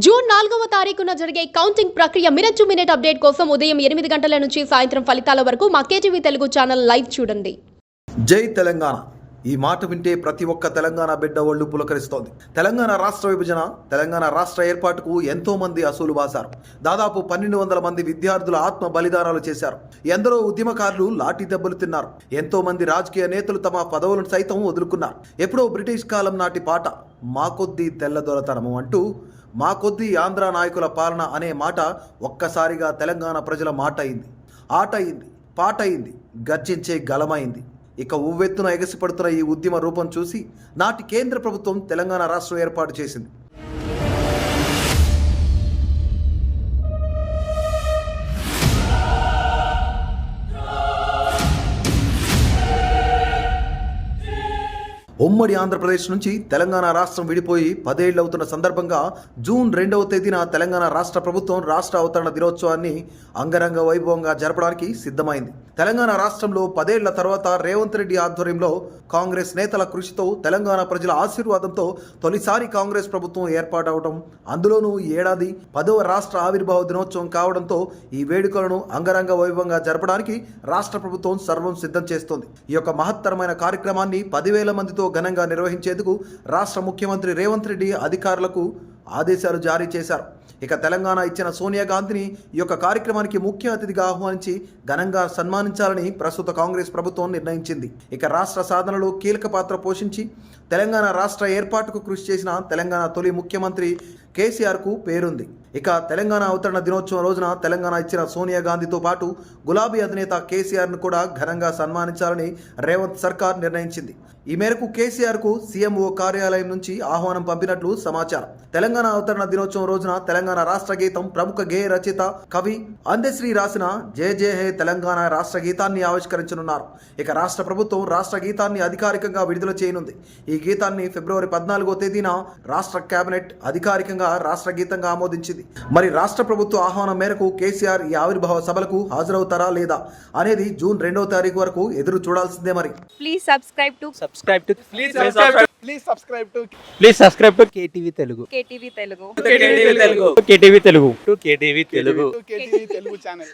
June 4వ తారీఖున జరిగే కౌంటింగ్ ప్రక్రియ మినిట్ టు మినిట్ అప్డేట్ కోసం ఉదయం 8 గంటల నుంచి సాయంత్రం ఫలితాల వరకు మా కేటీవీ తెలుగు ఛానల్ లైవ్ చూడండి. జై తెలంగాణ. ఈ మాట వింటే ప్రతి ఒక్క తెలంగాణ బిడ్డ ఒళ్ళు పులకరిస్తోంది. తెలంగాణ రాష్ట్ర విభజన, తెలంగాణ రాష్ట్ర ఏర్పాటుకు ఎంతో మంది అసూలు బాసారు. దాదాపు 1200 మంది విద్యార్థుల ఆత్మ బలిదానాలు చేశారు. ఎందరో ఉద్యమకారులు లాఠీ దెబ్బలు తిన్నారు. ఎంతో మంది రాజకీయ నేతలు తమ పదవులను సైతం వదులుకున్నారు. ఎప్పుడో బ్రిటిష్ కాలం నాటి పాట మా కొద్దీ తెల్లదొరతనము అంటూ మా కొద్దీ ఆంధ్ర నాయకుల పాలన అనే మాట ఒక్కసారిగా తెలంగాణ ప్రజల మాట అయింది. ఆట అయింది, పాట అయింది, గర్జించే గలమైంది. ఇక ఉవ్వెత్తున ఎగసిపడుతున్న ఈ ఉద్యమ రూపం చూసి నాటి కేంద్ర ప్రభుత్వం తెలంగాణ రాష్ట్రం ఏర్పాటు చేసింది. ఉమ్మడి ఆంధ్రప్రదేశ్ నుంచి తెలంగాణ రాష్ట్రం విడిపోయి 10 ఏళ్ళు అవుతున్న సందర్భంగా జూన్ 2వ తేదీన తెలంగాణ రాష్ట్ర ప్రభుత్వం రాష్ట్ర అవతరణ దినోత్సవాన్ని అంగరంగ వైభవంగా జరపడానికి సిద్ధమైంది. తెలంగాణ రాష్ట్రంలో 10 ఏళ్ల తర్వాత రేవంత్ రెడ్డి ఆధ్వర్యంలో కాంగ్రెస్ నేతల కృషితో, తెలంగాణ ప్రజల ఆశీర్వాదంతో తొలిసారి కాంగ్రెస్ ప్రభుత్వం ఏర్పాటవడం, అందులోనూ ఈ ఏడాది 10వ రాష్ట్ర ఆవిర్భావ దినోత్సవం కావడంతో ఈ వేడుకలను అంగరంగ వైభవంగా జరపడానికి రాష్ట్ర ప్రభుత్వం సర్వం సిద్ధం చేస్తోంది. ఈ యొక్క మహత్తరమైన కార్యక్రమాన్ని 10,000 మందితో ఘనంగా నిర్వహించేందుకు రాష్ట్ర ముఖ్యమంత్రి రేవంత్ రెడ్డి అధికారులకు ఆదేశాలు జారీ చేశారు. ఇక తెలంగాణ ఇచ్చిన సోనియా గాంధీని ఈ యొక్క కార్యక్రమానికి ముఖ్య అతిథిగా ఆహ్వానించి ఘనంగా సన్మానించాలని ప్రస్తుత కాంగ్రెస్ ప్రభుత్వం నిర్ణయించింది. ఇక రాష్ట్ర సాధనలో కీలక పాత్ర పోషించి తెలంగాణ రాష్ట్ర ఏర్పాటుకు కృషి చేసిన తెలంగాణ తొలి ముఖ్యమంత్రి కేసీఆర్కు పేరుంది. ఇక తెలంగాణ అవతరణ దినోత్సవం రోజున తెలంగాణ ఇచ్చిన సోనియా గాంధీతో పాటు గులాబీ అధినేత కేసీఆర్ను కూడా ఘనంగా సన్మానించాలని రేవంత్ సర్కార్ నిర్ణయించింది. ఈ మేరకు కేసీఆర్కు సీఎంఓ కార్యాలయం నుంచి ఆహ్వానం పంపినట్లు సమాచారం. తెలంగాణ అవతరణ దినోత్సవం రోజున తెలంగాణ రాష్ట్ర గీతం ప్రముఖ గేయ రచయిత కవి అందశ్రీ రాసిన జయ జయ హే తెలంగాణ రాష్ట్ర గీతాన్ని ఆవిష్కరించనున్నారు. ఇక రాష్ట్ర ప్రభుత్వం రాష్ట్ర గీతాన్ని అధికారికంగా విడుదల చేయనుంది. ఈ గీతాన్ని ఫిబ్రవరి 14వ తేదీన రాష్ట్ర కేబినెట్ అధికారికంగా రాష్ట్ర గీతంగా ఆమోదించింది. మరి రాష్ట్ర ప్రభుత్వ ఆహ్వానం మేరకు కేసీఆర్ ఈ ఆవిర్భావ సభలకు హాజరవుతారా లేదా అనేది జూన్ 2వ తారీఖు వరకు ఎదురు చూడాల్సిందే. మరి please subscribe to KTV Telugu. KTV Telugu. KTV Telugu channel.